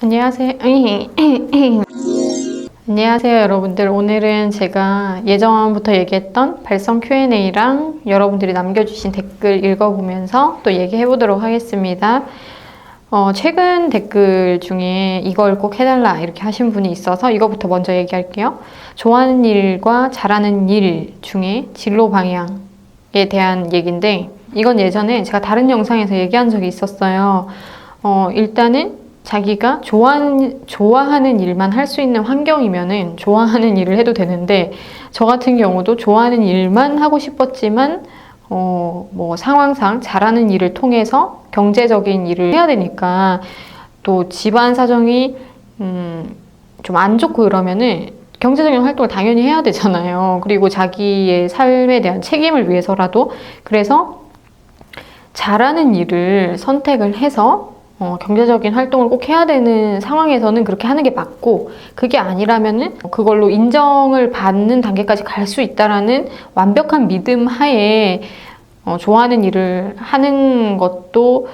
안녕하세요. 안녕하세요, 여러분들. 오늘은 제가 예전부터 얘기했던 발성 Q&A랑 여러분들이 남겨주신 댓글 읽어보면서 또 얘기해보도록 하겠습니다. 최근 댓글 중에 이걸 꼭 해달라 이렇게 하신 분이 있어서 이거부터 먼저 얘기할게요. 좋아하는 일과 잘하는 일 중에 진로 방향에 대한 얘기인데, 이건 예전에 제가 다른 영상에서 얘기한 적이 있었어요. 일단은 자기가 좋아하는 일만 할 수 있는 환경이면은 좋아하는 일을 해도 되는데, 저 같은 경우도 좋아하는 일만 하고 싶었지만 상황상 잘하는 일을 통해서 경제적인 일을 해야 되니까, 또 집안 사정이 좀 안 좋고 이러면은 경제적인 활동을 당연히 해야 되잖아요. 그리고 자기의 삶에 대한 책임을 위해서라도. 그래서 잘하는 일을 선택을 해서 경제적인 활동을 꼭 해야 되는 상황에서는 그렇게 하는 게 맞고, 그게 아니라면은 그걸로 인정을 받는 단계까지 갈 수 있다라는 완벽한 믿음 하에 좋아하는 일을 하는 것도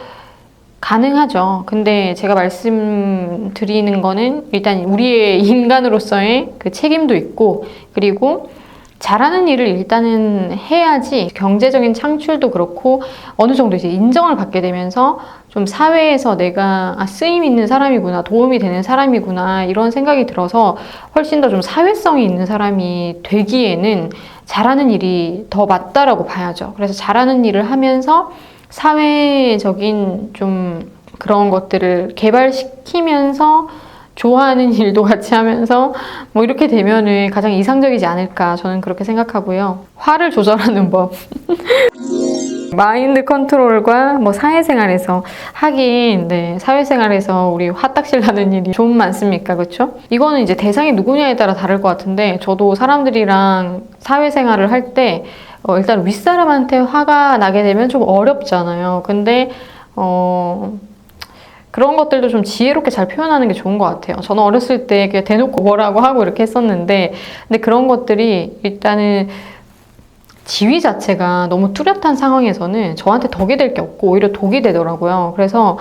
가능하죠. 근데 제가 말씀드리는 거는 일단 우리의 인간으로서의 그 책임도 있고, 그리고 잘하는 일을 일단은 해야지 경제적인 창출도 그렇고 어느 정도 이제 인정을 받게 되면서 좀 사회에서 내가 쓰임 있는 사람이구나, 도움이 되는 사람이구나, 이런 생각이 들어서 훨씬 더 좀 사회성이 있는 사람이 되기에는 잘하는 일이 더 맞다라고 봐야죠. 그래서 잘하는 일을 하면서 사회적인 좀 그런 것들을 개발시키면서 좋아하는 일도 같이 하면서 이렇게 되면은 가장 이상적이지 않을까, 저는 그렇게 생각하고요. 화를 조절하는 법. 마인드 컨트롤과 사회생활에서 하긴, 네, 사회생활에서 우리 화딱질 나는 일이 좀 많습니까? 그렇죠? 이거는 이제 대상이 누구냐에 따라 다를 것 같은데, 저도 사람들이랑 사회생활을 할 때 일단 윗사람한테 화가 나게 되면 좀 어렵잖아요. 근데 그런 것들도 좀 지혜롭게 잘 표현하는 게 좋은 것 같아요. 저는 어렸을 때 그냥 대놓고 뭐라고 하고 이렇게 했었는데, 근데 그런 것들이 일단은 지위 자체가 너무 뚜렷한 상황에서는 저한테 덕이 될 게 없고 오히려 독이 되더라고요. 그래서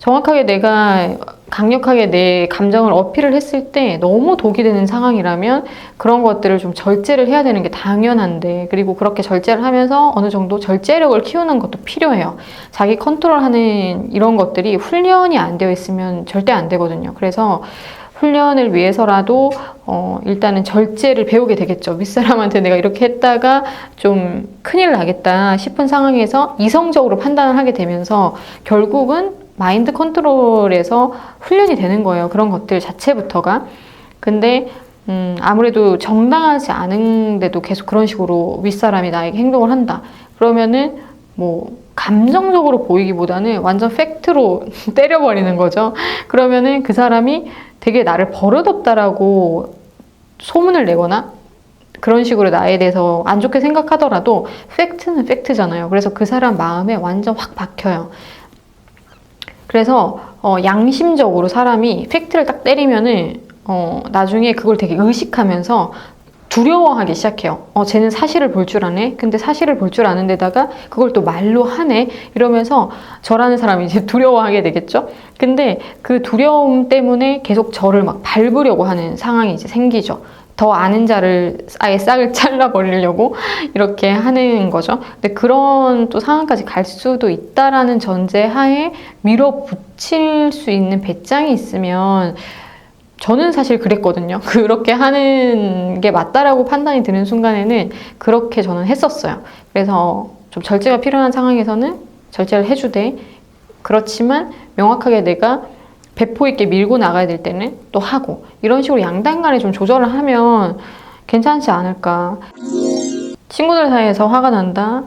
정확하게 내가 강력하게 내 감정을 어필을 했을 때 너무 독이 되는 상황이라면 그런 것들을 좀 절제를 해야 되는 게 당연한데, 그리고 그렇게 절제를 하면서 어느 정도 절제력을 키우는 것도 필요해요. 자기 컨트롤하는 이런 것들이 훈련이 안 되어 있으면 절대 안 되거든요. 그래서 훈련을 위해서라도 일단은 절제를 배우게 되겠죠. 윗사람한테 내가 이렇게 했다가 좀 큰일 나겠다 싶은 상황에서 이성적으로 판단을 하게 되면서 결국은 마인드 컨트롤에서 훈련이 되는 거예요. 그런 것들 자체부터가. 근데 아무래도 정당하지 않은데도 계속 그런 식으로 윗사람이 나에게 행동을 한다. 그러면은 감정적으로 보이기보다는 완전 팩트로 때려버리는 거죠. 그러면은 그 사람이 되게 나를 버릇없다라고 소문을 내거나 그런 식으로 나에 대해서 안 좋게 생각하더라도 팩트는 팩트잖아요. 그래서 그 사람 마음에 완전 확 박혀요. 그래서 양심적으로 사람이 팩트를 딱 때리면은 나중에 그걸 되게 의식하면서 두려워하기 시작해요. 쟤는 사실을 볼 줄 아네? 근데 사실을 볼 줄 아는 데다가 그걸 또 말로 하네? 이러면서 저라는 사람이 이제 두려워하게 되겠죠? 근데 그 두려움 때문에 계속 저를 막 밟으려고 하는 상황이 이제 생기죠. 더 아는 자를 아예 싹을 잘라버리려고 이렇게 하는 거죠. 근데 그런 또 상황까지 갈 수도 있다라는 전제 하에 밀어붙일 수 있는 배짱이 있으면, 저는 사실 그랬거든요. 그렇게 하는 게 맞다라고 판단이 드는 순간에는 그렇게 저는 했었어요. 그래서 좀 절제가 필요한 상황에서는 절제를 해주되, 그렇지만 명확하게 내가 배포 있게 밀고 나가야 될 때는 또 하고, 이런 식으로 양당 간에 좀 조절을 하면 괜찮지 않을까. 친구들 사이에서 화가 난다?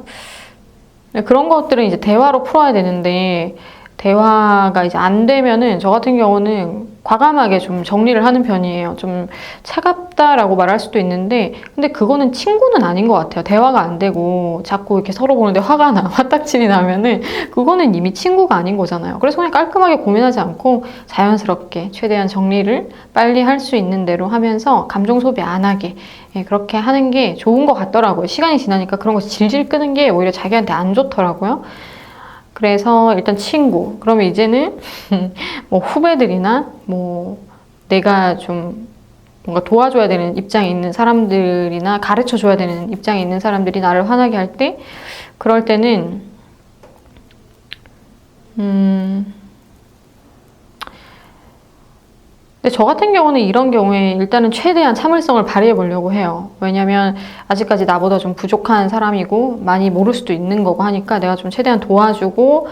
그런 것들은 이제 대화로 풀어야 되는데, 대화가 이제 안 되면은 저 같은 경우는 과감하게 좀 정리를 하는 편이에요. 좀 차갑다라고 말할 수도 있는데, 근데 그거는 친구는 아닌 것 같아요. 대화가 안 되고 자꾸 이렇게 서로 보는데 화가 나, 화딱질이 나면은 그거는 이미 친구가 아닌 거잖아요. 그래서 그냥 깔끔하게 고민하지 않고 자연스럽게 최대한 정리를 빨리 할 수 있는 대로 하면서 감정 소비 안 하게, 그렇게 하는 게 좋은 것 같더라고요. 시간이 지나니까 그런 거 질질 끄는 게 오히려 자기한테 안 좋더라고요. 그래서 일단 친구. 그러면 이제는 뭐 후배들이나 뭐 내가 좀 뭔가 도와줘야 되는 입장에 있는 사람들이나 가르쳐 줘야 되는 입장에 있는 사람들이 나를 화나게 할 때, 그럴 때는 근데 저 같은 경우는 이런 경우에 일단은 최대한 참을성을 발휘해 보려고 해요. 왜냐면 아직까지 나보다 좀 부족한 사람이고 많이 모를 수도 있는 거고 하니까 내가 좀 최대한 도와주고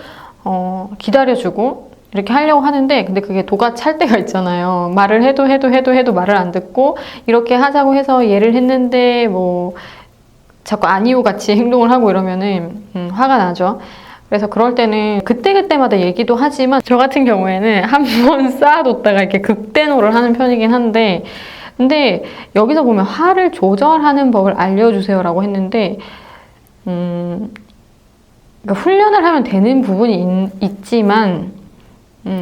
기다려주고 이렇게 하려고 하는데, 근데 그게 도가 찰 때가 있잖아요. 말을 해도 말을 안 듣고 이렇게 하자고 해서 얘를 했는데 뭐 자꾸 아니요 같이 행동을 하고 이러면은 화가 나죠. 그래서 그럴 때는 그때그때마다 얘기도 하지만 저 같은 경우에는 한 번 쌓아뒀다가 이렇게 극대노를 하는 편이긴 한데, 근데 여기서 보면 화를 조절하는 법을 알려주세요라고 했는데 그러니까 훈련을 하면 되는 부분이 있지만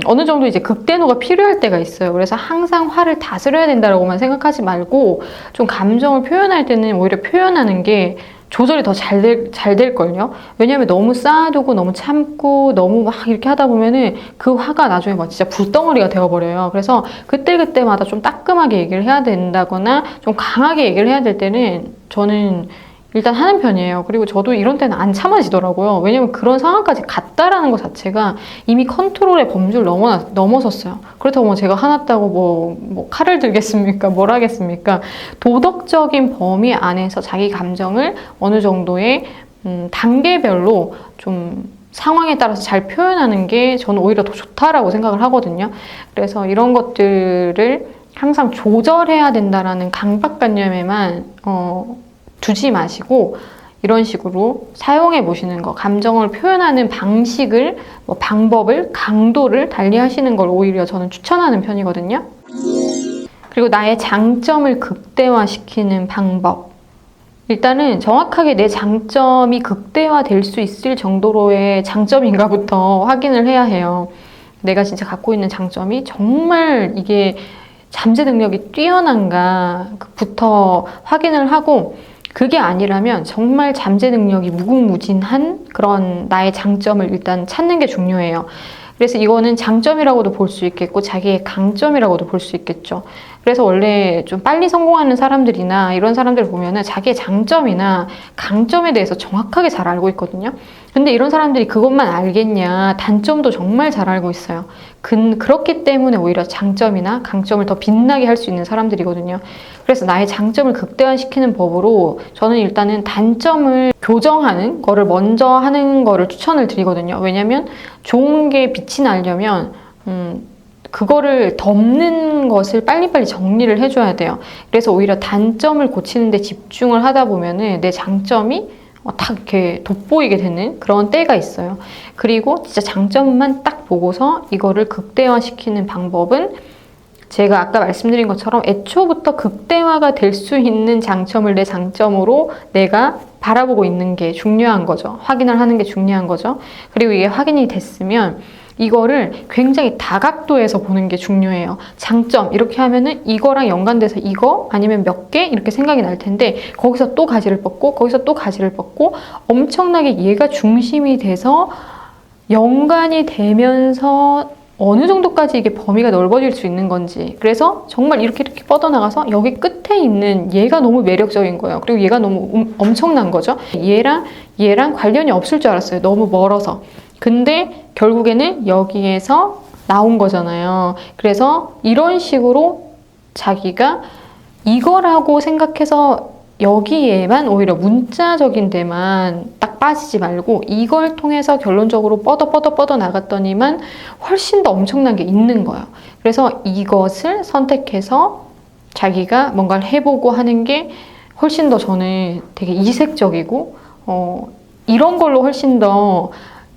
어느 정도 이제 극대노가 필요할 때가 있어요. 그래서 항상 화를 다스려야 된다라고만 생각하지 말고 좀 감정을 표현할 때는 오히려 표현하는 게 조절이 더 잘 될걸요? 왜냐면 너무 쌓아두고 너무 참고 너무 막 이렇게 하다 보면은 그 화가 나중에 막 진짜 불덩어리가 되어버려요. 그래서 그때그때마다 좀 따끔하게 얘기를 해야 된다거나 좀 강하게 얘기를 해야 될 때는 저는 일단 하는 편이에요. 그리고 저도 이런 때는 안 참아지더라고요. 왜냐면 그런 상황까지 갔다라는 것 자체가 이미 컨트롤의 범주를 넘어섰어요. 그렇다고 뭐 제가 화났다고 뭐 칼을 들겠습니까? 뭘 하겠습니까? 도덕적인 범위 안에서 자기 감정을 어느 정도의 단계별로 좀 상황에 따라서 잘 표현하는 게 저는 오히려 더 좋다라고 생각을 하거든요. 그래서 이런 것들을 항상 조절해야 된다라는 강박관념에만 두지 마시고 이런 식으로 사용해 보시는 거, 감정을 표현하는 방식을, 뭐 방법을, 강도를 달리 하시는 걸 오히려 저는 추천하는 편이거든요. 그리고 나의 장점을 극대화시키는 방법. 일단은 정확하게 내 장점이 극대화될 수 있을 정도로의 장점인가부터 확인을 해야 해요. 내가 진짜 갖고 있는 장점이 정말 이게 잠재 능력이 뛰어난가부터 확인을 하고, 그게 아니라면 정말 잠재 능력이 무궁무진한 그런 나의 장점을 일단 찾는 게 중요해요. 그래서 이거는 장점이라고도 볼 수 있겠고 자기의 강점이라고도 볼 수 있겠죠. 그래서 원래 좀 빨리 성공하는 사람들이나 이런 사람들 보면은 자기의 장점이나 강점에 대해서 정확하게 잘 알고 있거든요. 근데 이런 사람들이 그것만 알겠냐, 단점도 정말 잘 알고 있어요. 그렇기 때문에 오히려 장점이나 강점을 더 빛나게 할 수 있는 사람들이거든요. 그래서 나의 장점을 극대화시키는 법으로 저는 일단은 단점을 교정하는 거를 먼저 하는 거를 추천을 드리거든요. 왜냐면 좋은 게 빛이 나려면 그거를 덮는 것을 빨리빨리 정리를 해줘야 돼요. 그래서 오히려 단점을 고치는 데 집중을 하다 보면은 내 장점이 딱 이렇게 돋보이게 되는 그런 때가 있어요. 그리고 진짜 장점만 딱 보고서 이거를 극대화시키는 방법은 제가 아까 말씀드린 것처럼 애초부터 극대화가 될 수 있는 장점을 내 장점으로 내가 바라보고 있는 게 중요한 거죠. 확인을 하는 게 중요한 거죠. 그리고 이게 확인이 됐으면 이거를 굉장히 다각도에서 보는 게 중요해요. 장점 이렇게 하면은 이거랑 연관돼서 이거 아니면 몇 개 이렇게 생각이 날 텐데, 거기서 또 가지를 뻗고 거기서 또 가지를 뻗고 엄청나게 얘가 중심이 돼서 연관이 되면서 어느 정도까지 이게 범위가 넓어질 수 있는 건지, 그래서 정말 이렇게 뻗어나가서 여기 끝에 있는 얘가 너무 매력적인 거예요. 그리고 얘가 너무 엄청난 거죠. 얘랑 관련이 없을 줄 알았어요. 너무 멀어서. 근데 결국에는 여기에서 나온 거잖아요. 그래서 이런 식으로 자기가 이거라고 생각해서 여기에만 오히려 문자적인 데만 딱 빠지지 말고 이걸 통해서 결론적으로 뻗어 나갔더니만 훨씬 더 엄청난 게 있는 거예요. 그래서 이것을 선택해서 자기가 뭔가를 해보고 하는 게 훨씬 더 저는 되게 이색적이고 이런 걸로 훨씬 더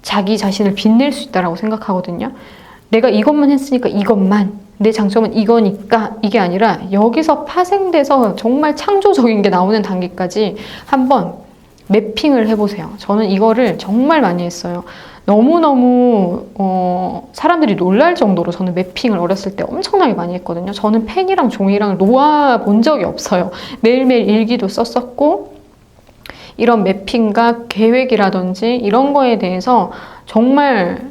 자기 자신을 빛낼 수 있다고 생각하거든요. 내가 이것만 했으니까 이것만, 내 장점은 이거니까 이게 아니라 여기서 파생돼서 정말 창조적인 게 나오는 단계까지 한번 매핑을 해보세요. 저는 이거를 정말 많이 했어요. 너무너무 사람들이 놀랄 정도로 저는 매핑을 어렸을 때 엄청나게 많이 했거든요. 저는 펜이랑 종이랑 놓아본 적이 없어요. 매일매일 일기도 썼었고 이런 매핑과 계획이라든지 이런 거에 대해서 정말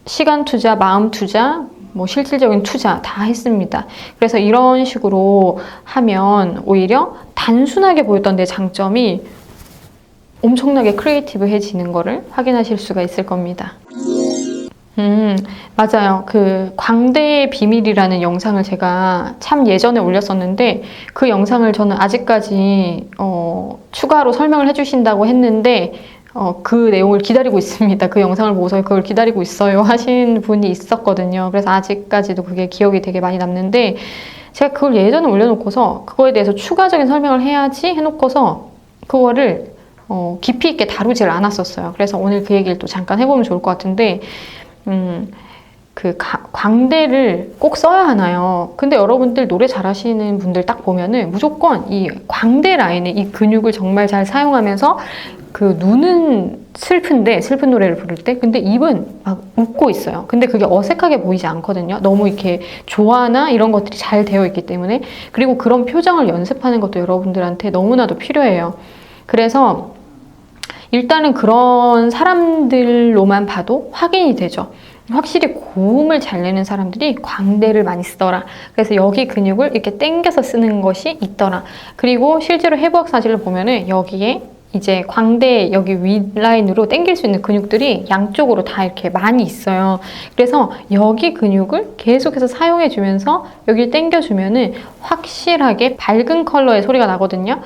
시간 투자, 마음 투자, 뭐 실질적인 투자 다 했습니다. 그래서 이런 식으로 하면 오히려 단순하게 보였던 내 장점이 엄청나게 크리에이티브해지는 거를 확인하실 수가 있을 겁니다. 맞아요. 그 광대의 비밀이라는 영상을 제가 참 예전에 올렸었는데 그 영상을 저는 아직까지 추가로 설명을 해주신다고 했는데 그 내용을 기다리고 있습니다. 그 영상을 보고서 그걸 기다리고 있어요 하신 분이 있었거든요. 그래서 아직까지도 그게 기억이 되게 많이 남는데 제가 그걸 예전에 올려놓고서 그거에 대해서 추가적인 설명을 해야지 해놓고서 그거를 깊이 있게 다루질 않았었어요. 그래서 오늘 그 얘기를 또 잠깐 해보면 좋을 것 같은데 그 광대를 꼭 써야 하나요? 근데 여러분들 노래 잘하시는 분들 딱 보면은 무조건 이 광대 라인에 이 근육을 정말 잘 사용하면서 그 눈은 슬픈데 슬픈 노래를 부를 때 근데 입은 막 웃고 있어요. 근데 그게 어색하게 보이지 않거든요. 너무 이렇게 조화나 이런 것들이 잘 되어 있기 때문에. 그리고 그런 표정을 연습하는 것도 여러분들한테 너무나도 필요해요. 그래서 일단은 그런 사람들로만 봐도 확인이 되죠. 확실히 고음을 잘 내는 사람들이 광대를 많이 쓰더라. 그래서 여기 근육을 이렇게 당겨서 쓰는 것이 있더라. 그리고 실제로 해부학 사진을 보면은 여기에 이제 광대 여기 윗라인으로 당길 수 있는 근육들이 양쪽으로 다 이렇게 많이 있어요. 그래서 여기 근육을 계속해서 사용해 주면서 여기를 당겨 주면은 확실하게 밝은 컬러의 소리가 나거든요.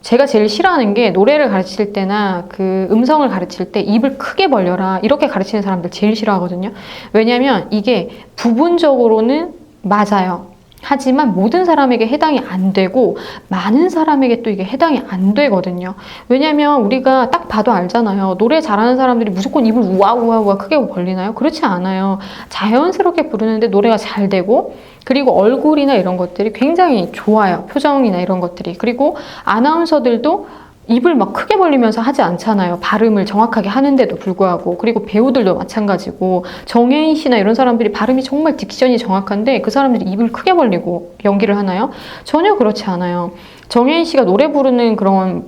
제가 제일 싫어하는 게 노래를 가르칠 때나 그 음성을 가르칠 때 입을 크게 벌려라 이렇게 가르치는 사람들 제일 싫어하거든요. 왜냐면 이게 부분적으로는 맞아요. 하지만 모든 사람에게 해당이 안 되고 많은 사람에게 또 이게 해당이 안 되거든요. 왜냐면 우리가 딱 봐도 알잖아요. 노래 잘하는 사람들이 무조건 입을 우아우아우아 크게 벌리나요? 그렇지 않아요. 자연스럽게 부르는데 노래가 잘 되고 그리고 얼굴이나 이런 것들이 굉장히 좋아요. 표정이나 이런 것들이. 그리고 아나운서들도 입을 막 크게 벌리면서 하지 않잖아요. 발음을 정확하게 하는데도 불구하고. 그리고 배우들도 마찬가지고 정혜인 씨나 이런 사람들이 발음이 정말 딕션이 정확한데 그 사람들이 입을 크게 벌리고 연기를 하나요? 전혀 그렇지 않아요. 정혜인 씨가 노래 부르는 그런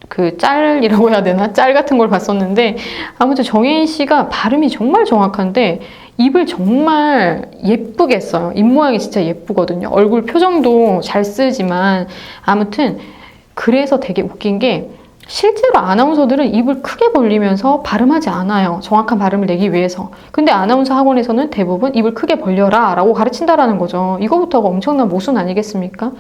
그 짤이라고 해야 되나? 짤 같은 걸 봤었는데 아무튼 정혜인 씨가 발음이 정말 정확한데 입을 정말 예쁘게 써요. 입 모양이 진짜 예쁘거든요. 얼굴 표정도 잘 쓰지만 아무튼 그래서 되게 웃긴 게 실제로 아나운서들은 입을 크게 벌리면서 발음하지 않아요. 정확한 발음을 내기 위해서. 근데 아나운서 학원에서는 대부분 입을 크게 벌려라 라고 가르친다라는 거죠. 이거부터가 엄청난 모순 아니겠습니까?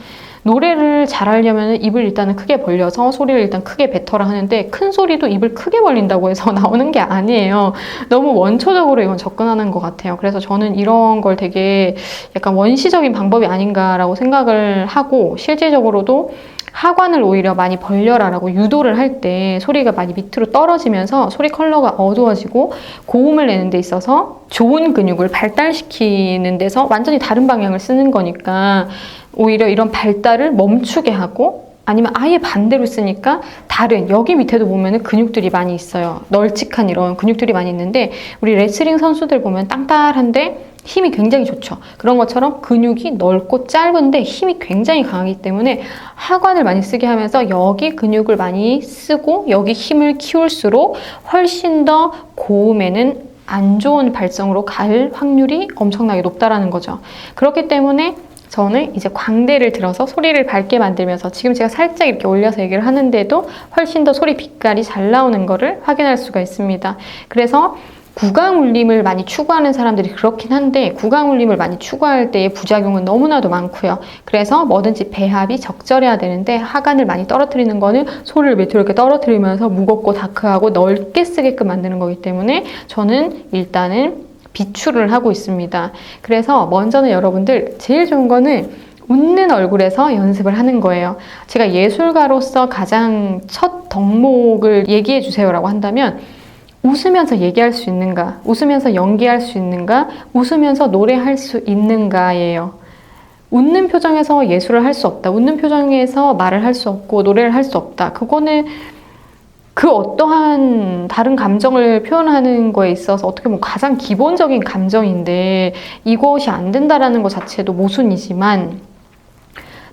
노래를 잘하려면 입을 일단은 크게 벌려서 소리를 일단 크게 뱉어라 하는데 큰 소리도 입을 크게 벌린다고 해서 나오는 게 아니에요. 너무 원초적으로 이건 접근하는 것 같아요. 그래서 저는 이런 걸 되게 약간 원시적인 방법이 아닌가라고 생각을 하고 실질적으로도 하관을 오히려 많이 벌려라라고 유도를 할 때 소리가 많이 밑으로 떨어지면서 소리 컬러가 어두워지고 고음을 내는 데 있어서 좋은 근육을 발달시키는 데서 완전히 다른 방향을 쓰는 거니까 오히려 이런 발달을 멈추게 하고 아니면 아예 반대로 쓰니까 다른 여기 밑에도 보면은 근육들이 많이 있어요. 널찍한 이런 근육들이 많이 있는데 우리 레슬링 선수들 보면 땅땅한데 힘이 굉장히 좋죠. 그런 것처럼 근육이 넓고 짧은데 힘이 굉장히 강하기 때문에 하관을 많이 쓰게 하면서 여기 근육을 많이 쓰고 여기 힘을 키울수록 훨씬 더 고음에는 안 좋은 발성으로 갈 확률이 엄청나게 높다라는 거죠. 그렇기 때문에 저는 이제 광대를 들어서 소리를 밝게 만들면서 지금 제가 살짝 이렇게 올려서 얘기를 하는데도 훨씬 더 소리 빛깔이 잘 나오는 거를 확인할 수가 있습니다. 그래서 구강 울림을 많이 추구하는 사람들이 그렇긴 한데 구강 울림을 많이 추구할 때의 부작용은 너무나도 많고요. 그래서 뭐든지 배합이 적절해야 되는데 하관을 많이 떨어뜨리는 거는 소리를 밑으로 이렇게 떨어뜨리면서 무겁고 다크하고 넓게 쓰게끔 만드는 거기 때문에 저는 일단은 비추를 하고 있습니다. 그래서 먼저는 여러분들 제일 좋은 거는 웃는 얼굴에서 연습을 하는 거예요. 제가 예술가로서 가장 첫 덕목을 얘기해 주세요라고 한다면 웃으면서 얘기할 수 있는가? 웃으면서 연기할 수 있는가? 웃으면서 노래할 수 있는가예요. 웃는 표정에서 예술을 할 수 없다. 웃는 표정에서 말을 할 수 없고 노래를 할 수 없다. 그거는 그 어떠한 다른 감정을 표현하는 거에 있어서 어떻게 보면 가장 기본적인 감정인데 이것이 안 된다라는 것 자체도 모순이지만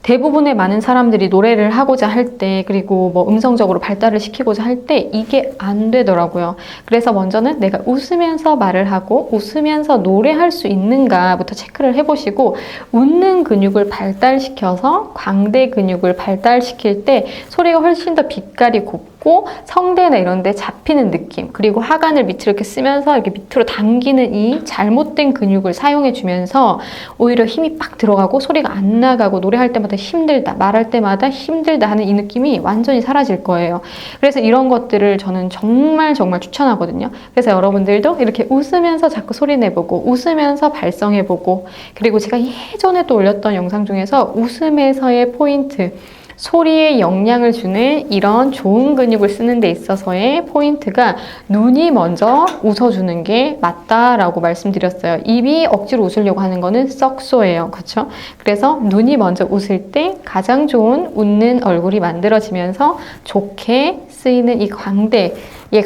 대부분의 많은 사람들이 노래를 하고자 할 때, 그리고 뭐 음성적으로 발달을 시키고자 할 때 이게 안 되더라고요. 그래서 먼저는 내가 웃으면서 말을 하고 웃으면서 노래할 수 있는가부터 체크를 해보시고, 웃는 근육을 발달시켜서 광대 근육을 발달시킬 때 소리가 훨씬 더 빛깔이 곱고 성대나 이런 데 잡히는 느낌, 그리고 하관을 밑으로 이렇게 쓰면서 이렇게 밑으로 당기는 이 잘못된 근육을 사용해 주면서 오히려 힘이 빡 들어가고 소리가 안 나가고 노래할 때마다 힘들다, 말할 때마다 힘들다 하는 이 느낌이 완전히 사라질 거예요. 그래서 이런 것들을 저는 정말 추천하거든요. 그래서 여러분들도 이렇게 웃으면서 자꾸 소리 내보고 웃으면서 발성해보고, 그리고 제가 예전에 또 올렸던 영상 중에서 웃음에서의 포인트, 소리에 영향을 주는 이런 좋은 근육을 쓰는 데 있어서의 포인트가 눈이 먼저 웃어주는 게 맞다라고 말씀드렸어요. 입이 억지로 웃으려고 하는 거는 썩소예요. 그렇죠? 그래서 눈이 먼저 웃을 때 가장 좋은 웃는 얼굴이 만들어지면서 좋게 쓰이는 이 광대에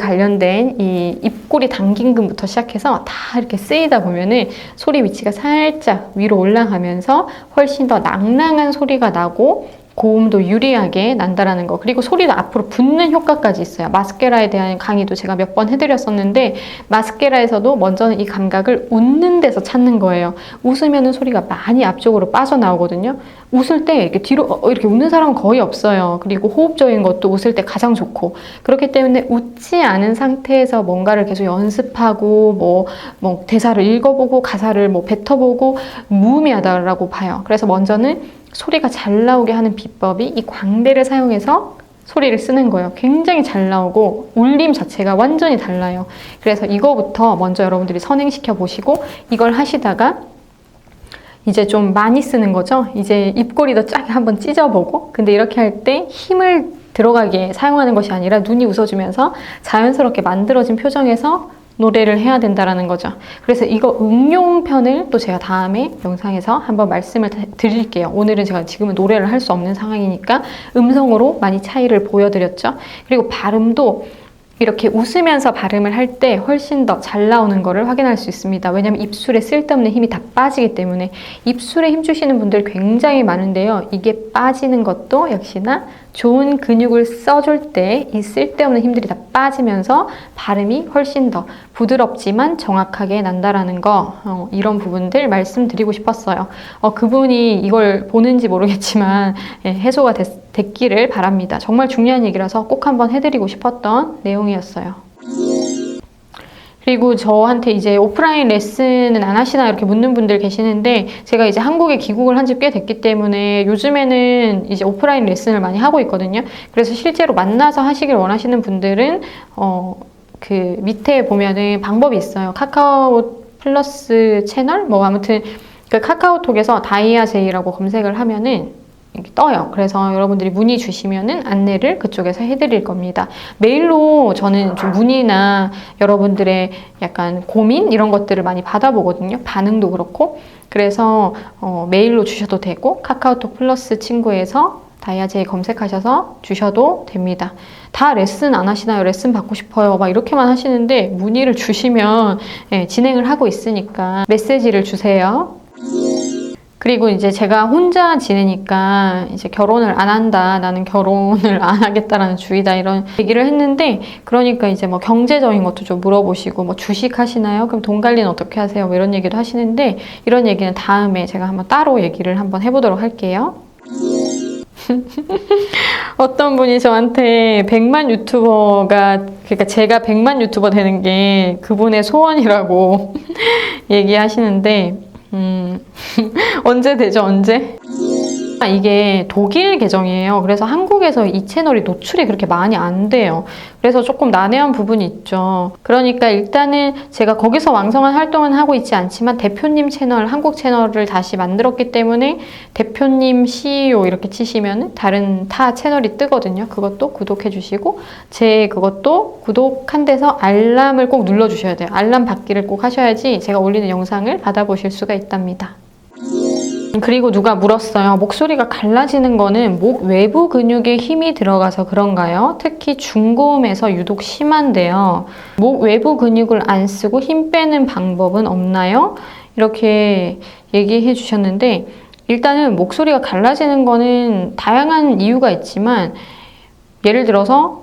관련된 이 입꼬리 당긴근부터 시작해서 다 이렇게 쓰이다 보면은 소리 위치가 살짝 위로 올라가면서 훨씬 더 낭낭한 소리가 나고 고음도 유리하게 난다라는 거. 그리고 소리도 앞으로 붙는 효과까지 있어요. 마스케라에 대한 강의도 제가 몇 번 해드렸었는데, 마스케라에서도 먼저는 이 감각을 웃는 데서 찾는 거예요. 웃으면 소리가 많이 앞쪽으로 빠져나오거든요. 웃을 때 이렇게 뒤로 이렇게 웃는 사람은 거의 없어요. 그리고 호흡적인 것도 웃을 때 가장 좋고, 그렇기 때문에 웃지 않은 상태에서 뭔가를 계속 연습하고 뭐 대사를 읽어보고 가사를 뭐 뱉어보고 무의미하다라고 봐요. 그래서 먼저는 소리가 잘 나오게 하는 비법이 이 광대를 사용해서 소리를 쓰는 거예요. 굉장히 잘 나오고 울림 자체가 완전히 달라요. 그래서 이거부터 먼저 여러분들이 선행시켜 보시고, 이걸 하시다가 이제 좀 많이 쓰는 거죠. 이제 입꼬리도 쫙 한번 찢어보고, 근데 이렇게 할 때 힘을 들어가게 사용하는 것이 아니라 눈이 웃어주면서 자연스럽게 만들어진 표정에서 노래를 해야 된다라는 거죠. 그래서 이거 응용편을 또 제가 다음에 영상에서 한번 말씀을 드릴게요. 오늘은 제가 지금은 노래를 할 수 없는 상황이니까 음성으로 많이 차이를 보여드렸죠. 그리고 발음도 이렇게 웃으면서 발음을 할 때 훨씬 더 잘 나오는 거를 확인할 수 있습니다. 왜냐하면 입술에 쓸데없는 힘이 다 빠지기 때문에. 입술에 힘 주시는 분들 굉장히 많은데요. 이게 빠지는 것도 역시나 좋은 근육을 써줄 때 이 쓸데없는 힘들이 다 빠지면서 발음이 훨씬 더 부드럽지만 정확하게 난다라는 거, 이런 부분들 말씀드리고 싶었어요. 그분이 이걸 보는지 모르겠지만 해소가 됐기를 바랍니다. 정말 중요한 얘기라서 꼭 한번 해드리고 싶었던 내용이었어요. 그리고 저한테 이제 오프라인 레슨은 안 하시나 이렇게 묻는 분들 계시는데, 제가 이제 한국에 귀국을 한 지 꽤 됐기 때문에 요즘에는 이제 오프라인 레슨을 많이 하고 있거든요. 그래서 실제로 만나서 하시길 원하시는 분들은 그 밑에 보면은 방법이 있어요. 카카오 플러스 채널? 뭐 아무튼 그 카카오톡에서 다이아제이라고 검색을 하면은 이렇게 떠요. 그래서 여러분들이 문의 주시면은 안내를 그쪽에서 해드릴 겁니다. 메일로 저는 좀 문의나 여러분들의 약간 고민 이런 것들을 많이 받아보거든요. 반응도 그렇고. 그래서 메일로 주셔도 되고, 카카오톡 플러스 친구에서 다이아제이 검색하셔서 주셔도 됩니다. 다 레슨 안 하시나요? 레슨 받고 싶어요. 막 이렇게만 하시는데 문의를 주시면 진행을 하고 있으니까 메시지를 주세요. 그리고 이제 제가 혼자 지내니까 이제 결혼을 안 한다, 나는 결혼을 안 하겠다라는 주의다, 이런 얘기를 했는데, 그러니까 이제 뭐 경제적인 것도 좀 물어보시고, 뭐 주식 하시나요? 그럼 돈 관리는 어떻게 하세요? 뭐 이런 얘기도 하시는데, 이런 얘기는 다음에 제가 한번 따로 얘기를 한번 해보도록 할게요. 어떤 분이 저한테 100만 유튜버가, 그러니까 제가 100만 유튜버 되는 게 그분의 소원이라고 얘기하시는데, 언제 되죠? 언제? 이게 독일 계정이에요. 그래서 한국에서 이 채널이 노출이 그렇게 많이 안 돼요. 그래서 조금 난해한 부분이 있죠. 그러니까 일단은 제가 거기서 왕성한 활동은 하고 있지 않지만 대표님 채널, 한국 채널을 다시 만들었기 때문에 대표님 CEO 이렇게 치시면 다른 타 채널이 뜨거든요. 그것도 구독해 주시고, 제 그것도 구독한 데서 알람을 꼭 눌러 주셔야 돼요. 알람 받기를 꼭 하셔야지 제가 올리는 영상을 받아보실 수가 있답니다. 그리고 누가 물었어요. 목소리가 갈라지는 거는 목 외부 근육에 힘이 들어가서 그런가요? 특히 중고음에서 유독 심한데요. 목 외부 근육을 안 쓰고 힘 빼는 방법은 없나요? 이렇게 얘기해 주셨는데, 일단은 목소리가 갈라지는 거는 다양한 이유가 있지만, 예를 들어서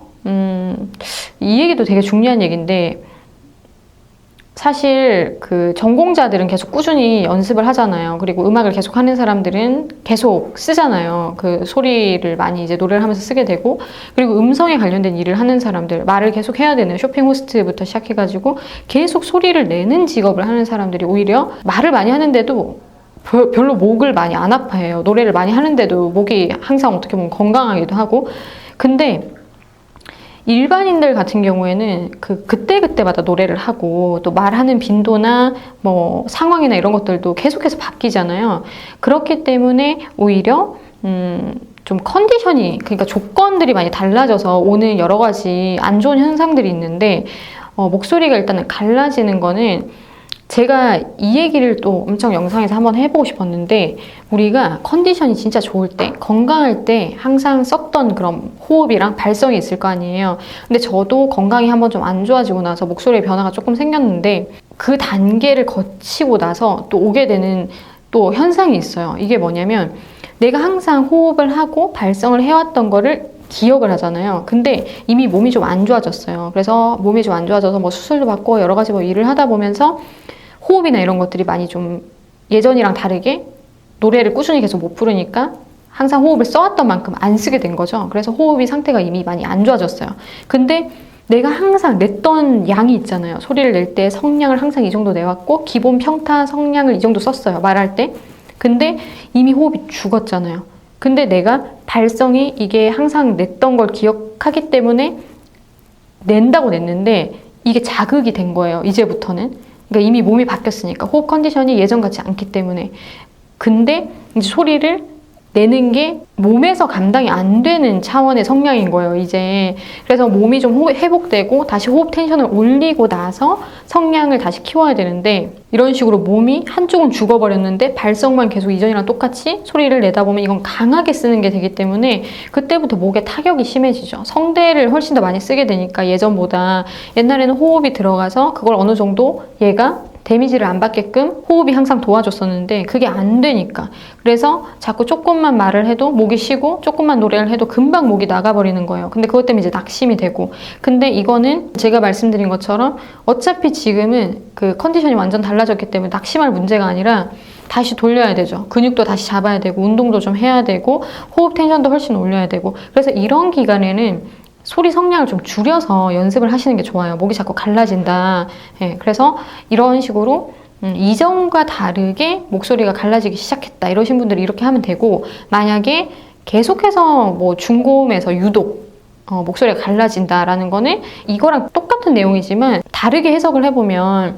이 얘기도 되게 중요한 얘기인데, 사실 그 전공자들은 계속 꾸준히 연습을 하잖아요. 그리고 음악을 계속 하는 사람들은 계속 쓰잖아요. 그 소리를 많이 이제 노래를 하면서 쓰게 되고, 그리고 음성에 관련된 일을 하는 사람들, 말을 계속 해야 되는 쇼핑 호스트부터 시작해가지고 계속 소리를 내는 직업을 하는 사람들이 오히려 말을 많이 하는데도 별로 목을 많이 안 아파해요. 노래를 많이 하는데도 목이 항상 어떻게 보면 건강하기도 하고. 근데 일반인들 같은 경우에는 그때그때마다 노래를 하고 또 말하는 빈도나 뭐 상황이나 이런 것들도 계속해서 바뀌잖아요. 그렇기 때문에 오히려 좀 컨디션이, 그러니까 조건들이 많이 달라져서 오는 여러 가지 안 좋은 현상들이 있는데, 목소리가 일단은 갈라지는 거는 제가 이 얘기를 또 엄청 영상에서 한번 해보고 싶었는데, 우리가 컨디션이 진짜 좋을 때, 건강할 때 항상 썼던 그런 호흡이랑 발성이 있을 거 아니에요. 근데 저도 건강이 한번 좀 안 좋아지고 나서 목소리에 변화가 조금 생겼는데, 그 단계를 거치고 나서 또 오게 되는 또 현상이 있어요. 이게 뭐냐면, 내가 항상 호흡을 하고 발성을 해왔던 거를 기억을 하잖아요. 근데 이미 몸이 좀 안 좋아졌어요. 그래서 몸이 좀 안 좋아져서 뭐 수술도 받고 여러 가지 뭐 일을 하다 보면서 호흡이나 이런 것들이 많이 좀 예전이랑 다르게 노래를 꾸준히 계속 못 부르니까 항상 호흡을 써왔던 만큼 안 쓰게 된 거죠. 그래서 호흡이 상태가 이미 많이 안 좋아졌어요. 근데 내가 항상 냈던 양이 있잖아요. 소리를 낼 때 성량을 항상 이 정도 내왔고, 기본 평타 성량을 이 정도 썼어요. 말할 때. 근데 이미 호흡이 죽었잖아요. 근데 내가 발성이 이게 항상 냈던 걸 기억하기 때문에 낸다고 냈는데, 이게 자극이 된 거예요. 이제부터는. 그러니까 이미 몸이 바뀌었으니까, 호흡 컨디션이 예전 같지 않기 때문에. 근데 이제 소리를 내는 게 몸에서 감당이 안 되는 차원의 성량인 거예요, 이제. 그래서 몸이 좀 회복되고 다시 호흡 텐션을 올리고 나서 성량을 다시 키워야 되는데, 이런 식으로 몸이 한쪽은 죽어버렸는데 발성만 계속 이전이랑 똑같이 소리를 내다 보면 이건 강하게 쓰는 게 되기 때문에 그때부터 목에 타격이 심해지죠. 성대를 훨씬 더 많이 쓰게 되니까, 예전보다. 옛날에는 호흡이 들어가서 그걸 어느 정도 얘가 데미지를 안 받게끔 호흡이 항상 도와줬었는데 그게 안 되니까. 그래서 자꾸 조금만 말을 해도 목이 쉬고 조금만 노래를 해도 금방 목이 나가버리는 거예요. 근데 그것 때문에 이제 낙심이 되고. 근데 이거는 제가 말씀드린 것처럼 어차피 지금은 그 컨디션이 완전 달라졌기 때문에 낙심할 문제가 아니라 다시 돌려야 되죠. 근육도 다시 잡아야 되고 운동도 좀 해야 되고 호흡 텐션도 훨씬 올려야 되고. 그래서 이런 기간에는 소리 성량을 좀 줄여서 연습을 하시는 게 좋아요. 목이 자꾸 갈라진다. 예, 그래서 이런 식으로 이전과 다르게 목소리가 갈라지기 시작했다. 이러신 분들이 이렇게 하면 되고, 만약에 계속해서 뭐 중고음에서 유독 목소리가 갈라진다라는 거는 이거랑 똑같은 내용이지만 다르게 해석을 해보면,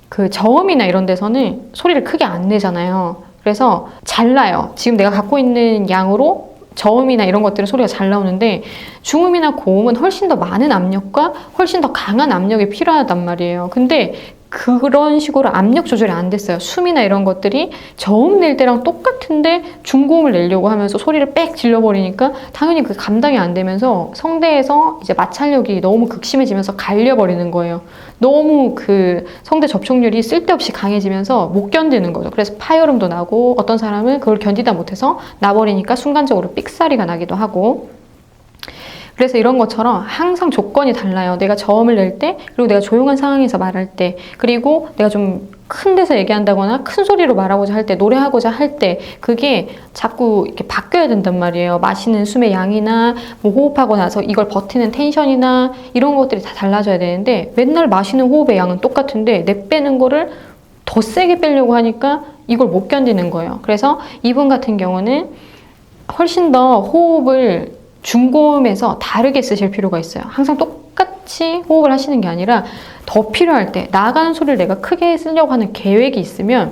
그 저음이나 이런 데서는 소리를 크게 안 내잖아요. 그래서 잘나요. 지금 내가 갖고 있는 양으로 저음이나 이런 것들은 소리가 잘 나오는데, 중음이나 고음은 훨씬 더 많은 압력과 훨씬 더 강한 압력이 필요하단 말이에요. 근데 그런 식으로 압력 조절이 안 됐어요. 숨이나 이런 것들이 저음 낼 때랑 똑같은데 중고음을 내려고 하면서 소리를 빽 질러버리니까 당연히 그 감당이 안 되면서 성대에서 이제 마찰력이 너무 극심해지면서 갈려버리는 거예요. 너무 그 성대 접촉률이 쓸데없이 강해지면서 못 견디는 거죠. 그래서 파열음도 나고, 어떤 사람은 그걸 견디다 못해서 나버리니까 순간적으로 삑사리가 나기도 하고. 그래서 이런 것처럼 항상 조건이 달라요. 내가 저음을 낼 때, 그리고 내가 조용한 상황에서 말할 때, 그리고 내가 좀 큰 데서 얘기한다거나 큰 소리로 말하고자 할 때, 노래하고자 할 때, 그게 자꾸 이렇게 바뀌어야 된단 말이에요. 마시는 숨의 양이나 뭐 호흡하고 나서 이걸 버티는 텐션이나 이런 것들이 다 달라져야 되는데, 맨날 마시는 호흡의 양은 똑같은데 내빼는 거를 더 세게 빼려고 하니까 이걸 못 견디는 거예요. 그래서 이분 같은 경우는 훨씬 더 호흡을 중고음에서 다르게 쓰실 필요가 있어요. 항상 똑같이 호흡을 하시는 게 아니라 더 필요할 때, 나가는 소리를 내가 크게 쓰려고 하는 계획이 있으면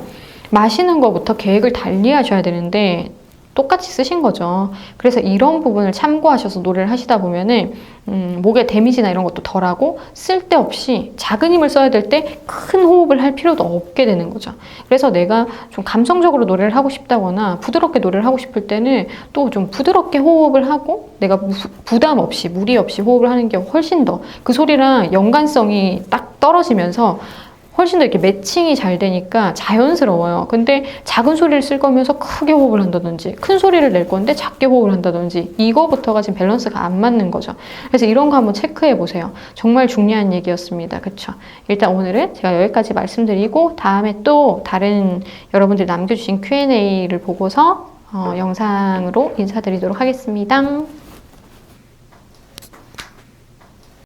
마시는 것부터 계획을 달리 하셔야 되는데 똑같이 쓰신 거죠. 그래서 이런 부분을 참고하셔서 노래를 하시다 보면은 목에 데미지나 이런 것도 덜하고, 쓸데없이 작은 힘을 써야 될 때 큰 호흡을 할 필요도 없게 되는 거죠. 그래서 내가 좀 감성적으로 노래를 하고 싶다거나 부드럽게 노래를 하고 싶을 때는 또 좀 부드럽게 호흡을 하고, 내가 부담 없이 무리 없이 호흡을 하는 게 훨씬 더 그 소리랑 연관성이 딱 떨어지면서 훨씬 더 이렇게 매칭이 잘 되니까 자연스러워요. 근데 작은 소리를 쓸 거면서 크게 호흡을 한다든지 큰 소리를 낼 건데 작게 호흡을 한다든지 이거부터가 지금 밸런스가 안 맞는 거죠. 그래서 이런 거 한번 체크해 보세요. 정말 중요한 얘기였습니다. 그쵸? 일단 오늘은 제가 여기까지 말씀드리고 다음에 또 다른 여러분들이 남겨주신 Q&A를 보고서 영상으로 인사드리도록 하겠습니다.